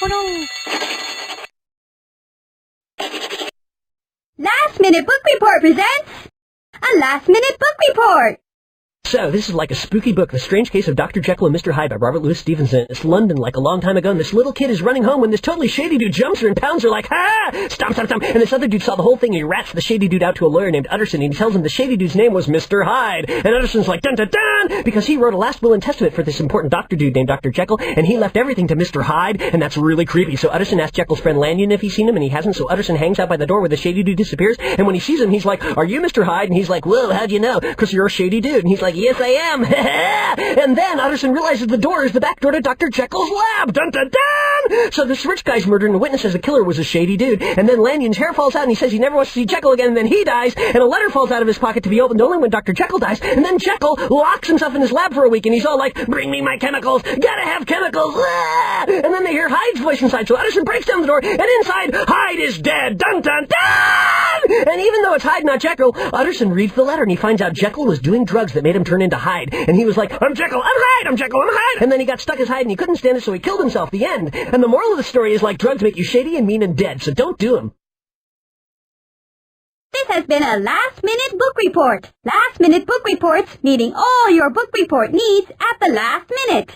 Oh no! Last Minute Book Report presents a Last Minute Book Report. So, this is like a spooky book, The Strange Case of Dr. Jekyll and Mr. Hyde by Robert Louis Stevenson. It's London, like a long time ago, and this little kid is running home when this totally shady dude jumps her and pounds her like, ha! Stop, stop, stop! And this other dude saw the whole thing, and he rats the shady dude out to a lawyer named Utterson, and he tells him the shady dude's name was Mr. Hyde. And Utterson's like, dun dun dun! Because he wrote a last will and testament for this important doctor dude named Dr. Jekyll, and he left everything to Mr. Hyde, and that's really creepy. So Utterson asked Jekyll's friend Lanyon if he's seen him, and he hasn't, so Utterson hangs out by the door where the shady dude disappears, and when he sees him, he's like, are you Mr. Hyde? And he's like, whoa, how'd you know? 'Cause you're a shady dude. And he's like, yes, I am. And then Utterson realizes the door is the back door to Dr. Jekyll's lab. Dun dun dun! So this rich guy's murdered, and the witness says the killer was a shady dude. And then Lanyon's hair falls out, and he says he never wants to see Jekyll again, and then he dies, and a letter falls out of his pocket to be opened only when Dr. Jekyll dies. And then Jekyll locks himself in his lab for a week, and he's all like, bring me my chemicals, gotta have chemicals, ah! And then they hear Hyde's voice inside, so Utterson breaks down the door, and inside, Hyde is dead. Dun dun dun! And even though it's Hyde, not Jekyll, Utterson reads the letter, and he finds out Jekyll was doing drugs that made him turn into Hyde. And he was like, I'm Jekyll, I'm Hyde, I'm Jekyll, I'm Hyde! And then he got stuck as Hyde, and he couldn't stand it, so he killed himself. The end. And the moral of the story is, like, drugs make you shady and mean and dead, so don't do them. This has been a Last Minute Book Report. Last Minute Book Reports, meeting all your book report needs at the last minute.